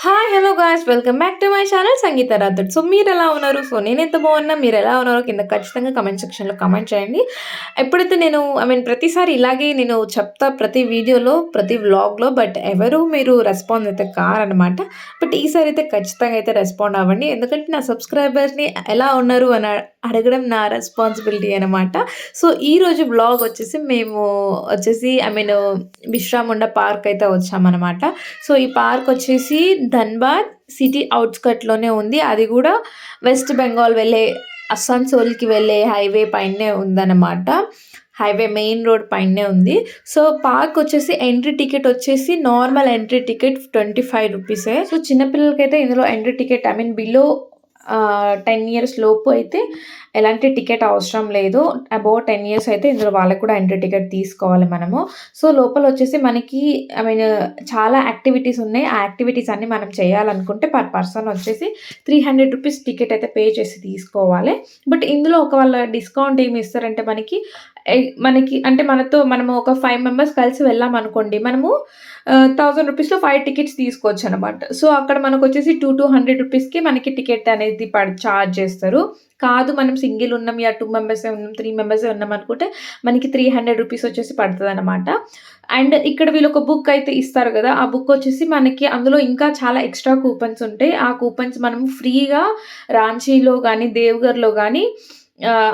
Hi! Hello guys! Welcome back to my channel Sangeetha Rathod. So మీరెలా ఉన్నారు? So నేనెంత బాగున్నా, మీరెలా ఉన్నారో కింద ఖచ్చితంగా కామెంట్ సెక్షన్‌లో కామెంట్ చేయండి. ఎప్పుడైతే నేను ప్రతిసారి ఇలాగే నేను చెప్తా ప్రతి వీడియోలో, ప్రతి వ్లాగ్‌లో ఎవరు మీరు రెస్పాన్స్ అయితే కారనమాట. ఈసారి అయితే ఖచ్చితంగా అయితే రెస్పాండ్ అవ్వండి. ఎందుకంటే నా సబ్స్క్రైబర్స్‌ని ఎలా ఉన్నారు అని అడగడం నా రెస్పాన్సిబిలిటీ అనమాట. సో ఈరోజు వ్లాగ్ వచ్చేసి మేము వచ్చేసి బిర్సాముండా పార్క్ అయితే వచ్చామనమాట. సో ఈ పార్క్ వచ్చేసి ధన్‌బాద్ సిటీ ఔట్‌స్కర్ట్‌లోనే ఉంది. అది గూడా వెస్ట్ బెంగాల్ వెళ్ళే అసాన్సోల్‌కి వెళ్ళే హైవే పైనే ఉందన్నమాట. హైవే మెయిన్ రోడ్ పైనే ఉంది. సో పార్క్ వచ్చేసి ఎంట్రీ టికెట్ వచ్చేసి నార్మల్ ఎంట్రీ టికెట్ ₹25. సో చిన్న పిల్లలకైతే ఇందులో ఎంట్రీ టికెట్ బిలో 10 ఇయర్స్ లోపు అయితే ఎలాంటి టికెట్ అవసరం లేదు. అబోవ్ 10 ఇయర్స్ అయితే ఇందులో వాళ్ళకి కూడా ఎంట్రీ టికెట్ తీసుకోవాలి మనము. సో లోపలొచ్చేసి మనకి చాలా యాక్టివిటీస్ ఉన్నాయి. ఆ యాక్టివిటీస్ అన్నీ మనం చేయాలనుకుంటే పర్ పర్సన్ వచ్చేసి ₹300 టికెట్ అయితే పే చేసి తీసుకోవాలి. ఇందులో వాళ్ళ డిస్కౌంట్ ఏమి ఇస్తారంటే మనకి అంటే మనము ఒక 5 మెంబర్స్ కలిసి వెళ్ళామనుకోండి. మనము ₹1000లో 5 టికెట్స్ తీసుకోవచ్చనమాట. సో అక్కడ మనకొచ్చేసి ₹200కి మనకి టికెట్ అనేది చార్జ్ చేస్తారు. కాదు మనం సింగిల్ ఉన్నాం, 2 మెంబర్సే ఉన్నాం, 3 మెంబర్సే ఉన్నామనుకుంటే మనకి ₹300 వచ్చేసి పడతదనమాట. అండ్ ఇక్కడ వీళ్ళొక బుక్ అయితే ఇస్తారు గదా! ఆ బుక్ వచ్చేసి మనకి అందులో ఇంకా చాలా ఎక్స్‌ట్రా కూపన్స్ ఉంటాయి. ఆ కూపన్స్ మనం ఫ్రీగా రాంచీలో గానీ, దేవగర్‌లో గానీ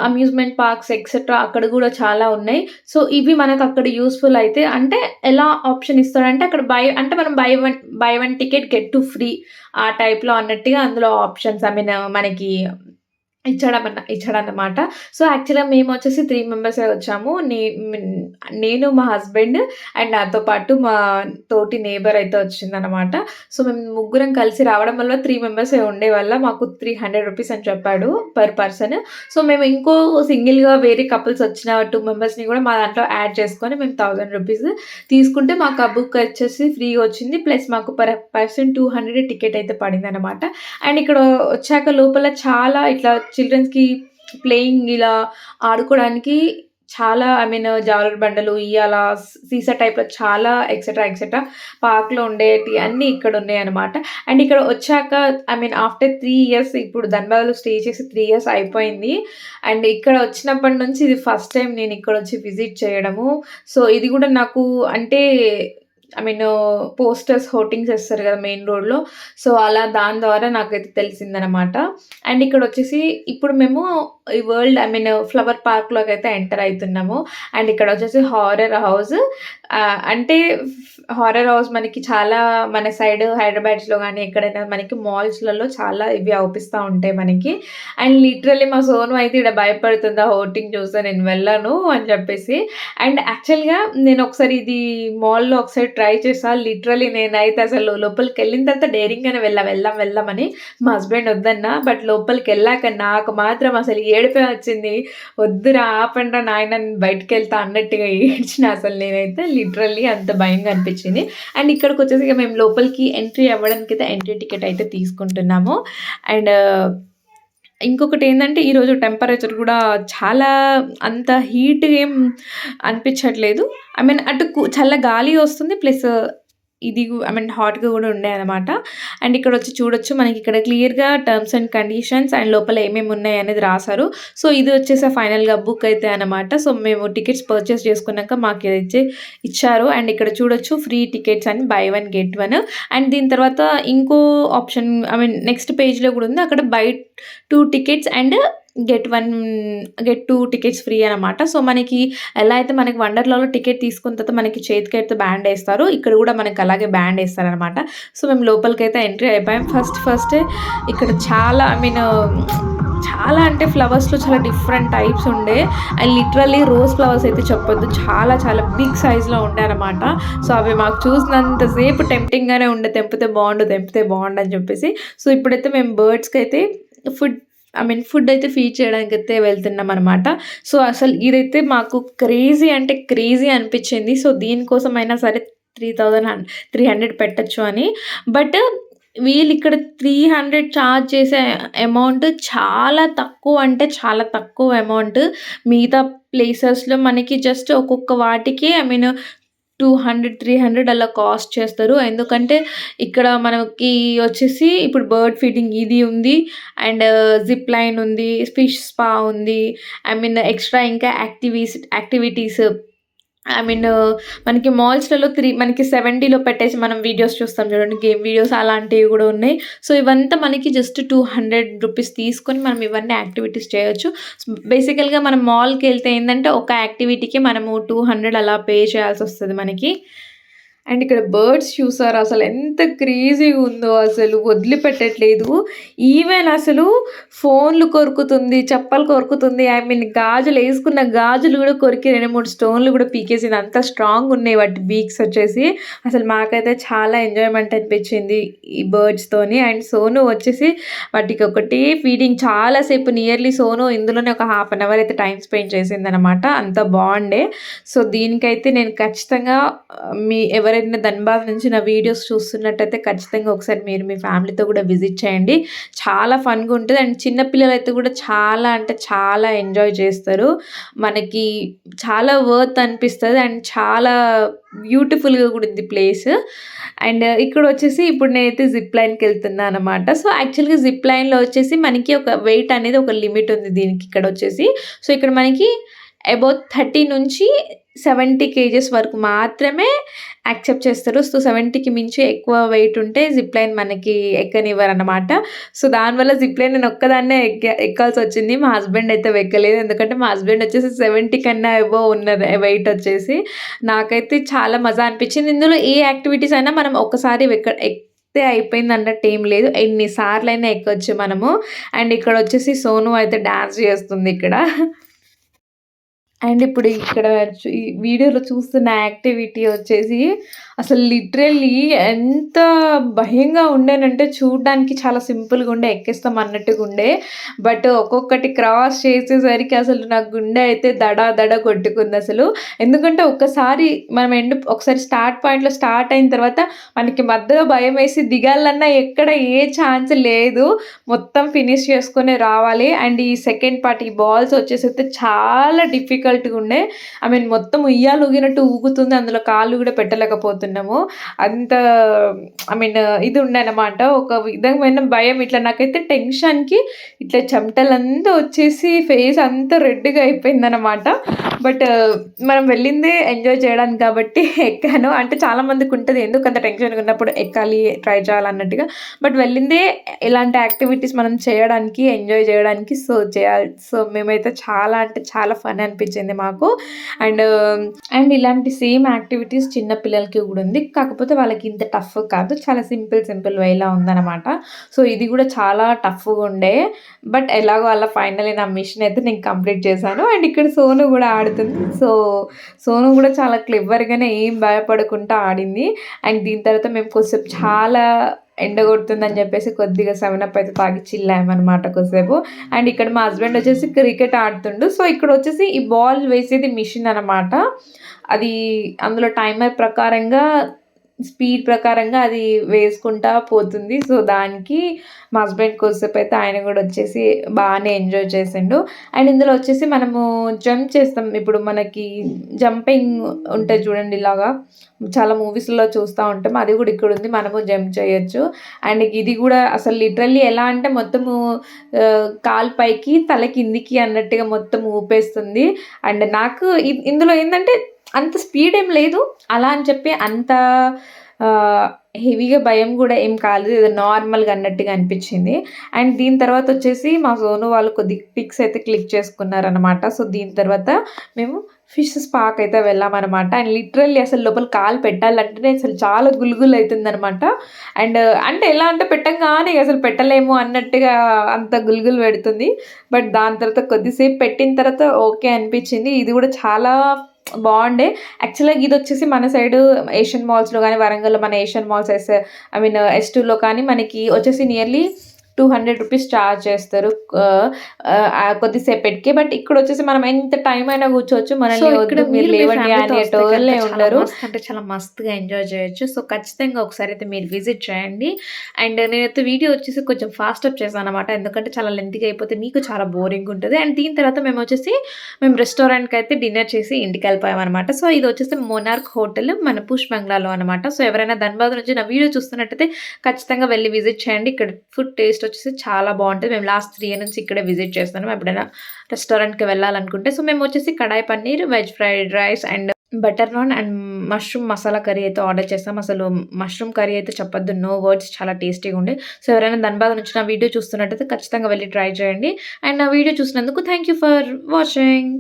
అమ్యూజ్‌మెంట్ పార్క్స్ ఎక్సెట్రా అక్కడ గూడా చాలా ఉన్నాయి. సో ఇవి మనకక్కడ యూజ్‌ఫుల్ అయితే అంటే ఎలా ఆప్షన్ ఇస్తాడంటే అక్కడ మనం by one ticket get two free ఆ టైప్‌లో అన్నట్టుగా అందులో ఆప్షన్స్ మనకి ఇచ్చాడన్నమాట. సో, యాక్చువల్‌గా మేమొచ్చేసి 3 మెంబర్సే వచ్చాము. నేను, మా హస్బెండ్ అండ్ నాతో పాటు మా తోటి నేబర్ అయితే వచ్చిందనమాట. సో, మేము ముగ్గురం కలిసి రావడం వల్ల 3 మెంబర్సే ఉండేవాళ్ళం. మాకు ₹300 అని చెప్పాడు పర్ పర్సన్. సో, మేము ఇంకో సింగిల్‌గా వేరే కపుల్స్ వచ్చిన 2 మెంబర్స్‌ని కూడా మా దాంట్లో యాడ్ చేసుకొని మేము ₹1000 తీసుకుంటే మాకు ఆ బుక్ వచ్చేసి ఫ్రీగా వచ్చింది. ప్లస్ మాకు పర్ పర్సన్ 200 టికెట్ అయితే పడిందనమాట. అండ్ ఇక్కడ వచ్చాక లోపల చాలా ఇట్లా చిల్డ్రన్స్‌కి ప్లేయింగ్ ఇలా ఆడుకోవడానికి చాలా జారుడు బండలు, ఉయ్యాల, సీసా టైప్‌లో చాలా ఎక్సెట్రా పార్క్‌లో ఉండేటియి అన్నీ ఇక్కడున్నాయన్నమాట. అండ్ ఇక్కడ వచ్చాక ఆఫ్టర్ 3 ఇయర్స్ ఇప్పుడు ధన్‌బాద్‌లో స్టే చేసి 3 ఇయర్స్ అయిపోయింది. అండ్ ఇక్కడ వచ్చినప్పటి నుంచి ఇది ఫస్ట్ టైమ్ నేను ఇక్కడొచ్చి విజిట్ చేయడము. సో, ఇది గూడా నాకు అంటే ఐ మీన్ పోస్టర్స్, హోర్డింగ్స్ ఏస్తారు గదా! మెయిన్ రోడ్‌లో. సో, అలా దాని ద్వారా నాకైతే తెలిసిందనమాట. అండ్ ఇక్కడొచ్చేసి ఇప్పుడు మేము ఈ వరల్డ్ ఫ్లవర్ పార్క్‌లోకైతే ఎంటర్ అయితున్నాము. అండ్ ఇక్కడొచ్చేసి హారర్ హౌస్. అంటే హారర్ హౌస్ మనకి చాలా మన సైడ్ హైదరాబాద్స్‌లో గానీ, ఎక్కడైనా మనకి మాల్స్‌లలో చాలా ఇవి అవుపిస్తా ఉంటాయి మనకి. అండ్ లిటరల్లీ మా సోను అయితే ఈడ భయపడుతుంది ఆ హోర్డింగ్ చూస్తే నేను వెళ్ళను అని చెప్పేసి. అండ్ యాక్చువల్‌గా నేనొకసారి ఇది మాల్‌లో ఒకసారి ట్రై చేశా. లిటరల్లీ నేనైతే అసలు లోపలికెళ్ళిన తర్వాత డేరింగ్‌గానే వెళ్దాం అని మా హస్బెండ్ వద్దన్నా. లోపలికెళ్ళాక నాకు మాత్రం అసలు ఏడుపే వచ్చింది. వద్దురా ఆపండ్రా నాయనా నేను బయటికెళ్తా అన్నట్టుగా ఏడ్చిన అసలు నేనైతే లిటరల్లీ అంత భయంగా అనిపించింది. అండ్ ఇక్కడికొచ్చేసి ఇక మేము లోపలికి ఎంట్రీ అవ్వడానికైతే ఎంట్రీ టికెట్ అయితే తీసుకుంటున్నాము. అండ్ ఇంకొకటేందంటే ఈరోజు టెంపరేచర్ గూడా చాలా అంత హీట్ ఏం అనిపిచ్చట్లేదు. అటు చల్ల గాలి వస్తుంది. ప్లస్ ఇది హాట్‌గా గూడా ఉన్నాయన్నమాట. అండ్ ఇక్కడొచ్చి చూడొచ్చు మనకిక్కడ క్లియర్‌గా టర్మ్స్ అండ్ కండిషన్స్ అండ్ లోపల ఏమేమి ఉన్నాయనేది రాసారు. సో, ఇది వచ్చేసి ఫైనల్‌గా బుక్ అయితే అనమాట. సో, మేము టికెట్స్ పర్చేస్ చేసుకున్నాక మాకిదైతే ఇచ్చారు. అండ్ ఇక్కడ చూడొచ్చు ఫ్రీ టికెట్స్ అని by one get one. And దీని తర్వాత ఇంకో ఆప్షన్ నెక్స్ట్ పేజ్‌లో గూడా ఉంది. అక్కడ by 2 tickets and get 2 tickets free అనమాట. సో, మనకి ఎలా అయితే మనకి వండర్‌లాలో టికెట్ తీసుకున్న తర్వాత మనకి చేతికైతే బ్యాండేస్తారు. ఇక్కడ గూడా మనకి అలాగే బ్యాండేస్తారనమాట. సో, మేము లోపలికైతే ఎంట్రీ అయిపోయాం. ఫస్టే ఇక్కడ చాలా చాలా అంటే ఫ్లవర్స్‌లో చాలా డిఫరెంట్ టైప్స్ ఉండే. అండ్ లిటరల్లీ రోజ్ ఫ్లవర్స్ అయితే చెప్పొద్దు. చాలా చాలా బిగ్ సైజ్‌లో ఉండే అనమాట. సో, అవి మాకు చూసినంత సేపు టెంప్టింగ్‌గానే ఉండే. తెంపితే బావుండు అని చెప్పేసి. సో, ఇప్పుడైతే మేము బర్డ్స్‌కైతే ఫుడ్ ఫుడ్ అయితే ఫీడ్ చేయడానికైతే వెళ్తున్నామనమాట. సో, అసలు ఇదైతే మాకు క్రేజీ అంటే క్రేజీ అనిపిచ్చింది. సో, దీనికోసమైనా సరే 300 పెట్టొచ్చు అని. బట్ వీళ్ళిక్కడ 300 చార్జ్ చేసే అమౌంట్ చాలా తక్కువ అంటే చాలా తక్కువ అమౌంట్. మిగతా ప్లేసెస్‌లో మనకి జస్ట్ ఒక్కొక్క వాటికి 200, 300 అలా కాస్ట్ చేస్తారు. ఎందుకంటే ఇక్కడ మనకి వచ్చేసి ఇప్పుడు బర్డ్ ఫీడింగ్ ఇది ఉంది. అండ్ జిప్ లైన్ ఉంది. ఫిష్ స్పా ఉంది. ఐ మీన్ ఎక్స్‌ట్రా ఇంకా యాక్టివిటీస్ ఐ మీన్ మనకి మాల్స్‌లలో మనకి 70లో పెట్టేసి మనం వీడియోస్ చూస్తాం చూడండి. గేమ్ వీడియోస్ అలాంటివి గూడా ఉన్నాయి. సో, ఇవంతా మనకి జస్ట్ ₹200 తీసుకొని మనం ఇవన్నీ యాక్టివిటీస్ చేయొచ్చు. బేసికల్‌గా మనం మాల్‌కెళ్తే ఏందంటే ఒక యాక్టివిటీకి మనము 200 అలా పే చేయాల్సొస్తది మనకి. అండ్ ఇక్కడ బర్డ్స్ చూసారా అసలు ఎంత క్రేజీగా ఉందో అసలు వదిలిపెట్టట్లేదు. ఈవెన్ అసలు ఫోన్‌లు కొరుకుతుంది, చెప్పలు కొరుకుతుంది. ఐ మీన్ ఏసుకున్న గాజులు గూడా కొరికి 2, 3 స్టోన్‌లు గూడా పీకేసింది. అంత స్ట్రాంగ్ ఉన్నాయి వాటి బీక్స్ వచ్చేసి. అసలు మాకైతే చాలా ఎంజాయ్‌మెంట్ అనిపించింది ఈ బర్డ్స్‌తోని. అండ్ సోను వచ్చేసి వాటికి ఒకటే ఫీడింగ్ చాలా సేపు నియర్లీ సోను ఇందులోనే ఒక హాఫ్ అన్ అవర్ అయితే టైమ్ స్పెండ్ చేసిందనమాట. అంత బావుండే. సో, దీనికైతే నేను ఖచ్చితంగా ఎవరైనా ధన్‌బాద్ నుంచి నా వీడియోస్ చూస్తున్నట్టయితే ఖచ్చితంగా ఒకసారి మీరు మీ ఫ్యామిలీతో కూడా విజిట్ చేయండి. చాలా ఫన్‌గా ఉంటది. అండ్ చిన్న పిల్లలైతే కూడా చాలా అంటే చాలా ఎంజాయ్ చేస్తారు. మనకి చాలా వర్త్ అనిపిస్తది. అండ్ చాలా బ్యూటిఫుల్‌గా కూడా ఉంది ప్లేస్. అండ్ ఇక్కడొచ్చేసి ఇప్పుడు నేనైతే జిప్ లైన్‌కెళ్తున్నా అనమాట. సో, యాక్చువల్‌గా జిప్ లైన్‌లో వచ్చేసి మనకి ఒక వెయిట్ అనేది ఒక లిమిట్ ఉంది దీనికి ఇక్కడొచ్చేసి. సో, ఇక్కడ మనకి అబౌట్ 30 నుంచి 70 కేజెస్ వరకు మాత్రమే యాక్సెప్ట్ చేస్తారు. సో, 70కి మించి ఎక్కువ వెయిట్ ఉంటే జిప్ లైన్ మనకి ఎక్కనివ్వరనమాట. సో, దానివల్ల జిప్ లైన్ నేను ఒక్కదాన్నే ఎక్కాల్సొచ్చింది. మా హస్బెండ్ అయితే ఎక్కలేదు. ఎందుకంటే మా హస్బెండ్ వచ్చేసి 70 కన్నా అబోవ్ ఉన్నది వెయిట్ వచ్చేసి. నాకైతే చాలా మజా అనిపించింది. ఇందులో ఏ యాక్టివిటీస్ అయినా మనం ఒక్కసారి ఎక్కితే అయిపోయింది అన్నట్టు ఏం లేదు. ఎన్ని సార్లైనా ఎక్కొచ్చు మనము. అండ్ ఇక్కడొచ్చేసి సోను అయితే డాన్స్ చేస్తుంది ఇక్కడ. అండ్ ఇప్పుడు ఇక్కడ ఈ వీడియోలో చూస్తున్న యాక్టివిటీ వచ్చేసి అసలు లిటరల్లీ ఎంత భయంగా ఉండేనంటే చూడ్డానికి చాలా సింపుల్‌గా ఉండే ఎక్కేస్తాం అన్నట్టుగా ఉండే. బట్ ఒక్కొక్కటి క్రాస్ చేసేసరికి అసలు నా గుండె అయితే దడ దడ కొట్టుకుందసలు. ఎందుకంటే ఒక్కసారి మనం ఒకసారి స్టార్ట్ పాయింట్‌లో స్టార్ట్ అయిన తర్వాత మనకి మధ్యలో భయమేసి దిగాలన్నా ఎక్కడ ఏ ఛాన్స్ లేదు. మొత్తం ఫినిష్ చేసుకొనే రావాలి. అండ్ ఈ సెకండ్ పార్ట్ ఈ బాల్స్ వచ్చేసైతే చాలా డిఫికల్ట్‌గా ఉండే. ఐ మీన్ మొత్తం ఉయ్యాల ఊగినట్టు ఊగుతుంది. అందులో కాళ్ళు కూడా పెట్టలేకపోతున్నాము. అంత ఐ మీన్ ఇది ఉండేనమాట. ఒక విధమైన భయం ఇట్లా నాకైతే టెన్షన్‌కి ఇట్లా చెమటలంతా వచ్చేసి ఫేస్ అంతా రెడ్‌గా అయిపోయిందనమాట. బట్ మనం వెళ్ళిందే ఎంజాయ్ చేయడానికి కాబట్టి ఎక్కాను. అంటే చాలా మందికుంటది ఎందుకంత టెన్షన్‌గా ఉన్నప్పుడు ఎక్కాలి, ట్రై చేయాలన్నట్టుగా. బట్ వెళ్ళిందే ఇలాంటి యాక్టివిటీస్ మనం చేయడానికి, ఎంజాయ్ చేయడానికి. సో, మేమైతే చాలా అంటే చాలా ఫన్ అనిపించింది మాకు. అండ్, ఇలాంటి సేమ్ యాక్టివిటీస్ చిన్న పిల్లలకి కూడా ఉంది. కాకపోతే వాళ్ళకి ఇంత టఫ్ కాదు. చాలా సింపుల్ వేలా ఉందనమాట. సో, ఇది కూడా చాలా టఫ్‌గా ఉండే. బట్ ఎలాగో అలా ఫైనల్లీ నా మిషన్ అయితే నేను కంప్లీట్ చేశాను. అండ్ ఇక్కడ సోను కూడా ఆడుతుంది. సో, సోను కూడా చాలా క్లెవర్‌గానే ఏం భయపడకుండా ఆడింది. అండ్ దీని తర్వాత మేము కొద్దిసేపు చాలా ఎండ కొడుతుందని చెప్పేసి కొద్దిగా 7 అప్ అయితే తాగి చిల్లామనమాట కొద్దిసేపు. అండ్ ఇక్కడ మా హస్బెండ్ వచ్చేసి క్రికెట్ ఆడుతుండు. సో, ఇక్కడ వచ్చేసి ఈ బాల్ వేసేది మిషన్ అనమాట. అది అందులో టైమర్ ప్రకారంగా స్పీడ్ ప్రకారంగా అది వేసుకుంటా పోతుంది. సో, దానికి మా హస్బెండ్ కొద్దిసేపు అయితే ఆయన కూడా వచ్చేసి బాగానే ఎంజాయ్ చేసిండు. అండ్ ఇందులో వచ్చేసి మనము జంప్ చేస్తాం. ఇప్పుడు మనకి జంపింగ్ ఉంటది చూడండి ఇలాగా. చాలా మూవీస్‌లో చూస్తా ఉంటాం. అది కూడా ఇక్కడ ఉంది. మనము జంప్ చేయొచ్చు. అండ్ ఇది కూడా అసలు లిటరల్లీ ఎలా అంటే మొత్తము కాలు పైకి తల కిందికి అన్నట్టుగా మొత్తం ఊపేస్తుంది. అండ్ నాకు ఇందులో ఏందంటే అంత స్పీడ్ ఏం లేదు. అలా అని చెప్పి అంత హెవీగా భయం గూడా ఏం కాలేదు. ఏదో నార్మల్‌గా అన్నట్టుగా అనిపిచ్చింది. అండ్ దీని తర్వాత వచ్చేసి మా సోను వాళ్ళు కొద్దిగా పిక్స్ అయితే క్లిక్ చేసుకున్నారనమాట. సో, దీని తర్వాత మేము ఫిష్ స్పాకయితే వెళ్ళామనమాట. అండ్ లిటరల్లీ అసలు లోపల కాలు పెట్టాలంటేనే అసలు చాలా గులుగులు అయితుందనమాట. అండ్ అంటే ఎలా అంటే పెట్టంగానే అసలు పెట్టలేము అన్నట్టుగా అంత గులుగులు పెడుతుంది. బట్ దాని తర్వాత కొద్దిసేపు పెట్టిన తర్వాత ఓకే అనిపిచ్చింది. ఇది గూడా చాలా బావుండే. యాక్చువల్‌గా ఇదొచ్చేసి మన సైడు ఏషియన్ మాల్స్‌లో గానీ, వరంగల్‌లో మన ఏషియన్ మాల్స్ ఐ మీన్ S2లో కానీ మనకి వచ్చేసి నియర్లీ రూ. 200 చార్జ్ చేస్తారు. కొద్దిసేపటికి. బట్ ఇక్కడొచ్చేసి మనం ఎంత టైం అయినా కూర్చోవచ్చు. సో, మనల్ని ఇక్కడ వద్దు మీరు మీరు మీ లేవండి ఫ్యామిలీతో వస్తే కనుక అనేటోళ్ళే చాలా ఉండరు. మస్త్ అంటే చాలా మస్తుగా ఎంజాయ్ చేయొచ్చు. సో, ఖచ్చితంగా ఒకసారి అయితే మీరు విజిట్ చేయండి. అండ్ నేనైతే వీడియో వచ్చేసి కొంచెం ఫాస్ట్ అప్ చేశాననమాట. ఎందుకంటే చాలా లెంతీగా అయిపోతే మీకు చాలా బోరింగ్ ఉంటది. అండ్ దీని తర్వాత మేము రెస్టారెంట్‌కైతే డిన్నర్ చేసి ఇంటికెళ్ళిపోయామనమాట. సో, ఇదొచ్చేసి మోనార్క్ హోటల్ మన పుష్ బంగ్లాలో అనమాట. సో, ఎవరైనా ధన్‌బాద్ నుంచి నా వీడియో చూస్తున్నట్టయితే ఖచ్చితంగా వెళ్లి విజిట్ చేయండి. ఇక్కడ ఫుడ్ టేస్ట్ వచ్చేసి చాలా బావుంటది. మేము లాస్ట్ 3 ఇయర్ నుంచి ఇక్కడే విజిట్ చేస్తున్నాం. ఎప్పుడైనా రెస్టారెంట్‌కి వెళ్ళాలనుకుంటే. సో, మేమొచ్చేసి kadai paneer, veg fried rice and butter naan and mushroom masala curry అయితే ఆర్డర్ చేసాం. అసలు మష్రూమ్ కర్రీ అయితే చెప్పొద్దు. నో వర్డ్స్ చాలా టేస్టీగా ఉండే. సో, ఎవరైనా ధన్‌బాద్ నుంచి నా వీడియో చూస్తున్నట్టయితే ఖచ్చితంగా వెళ్లి ట్రై చేయండి. అండ్ నా వీడియో చూసినందుకు థాంక్ యూ ఫర్ వాచింగ్.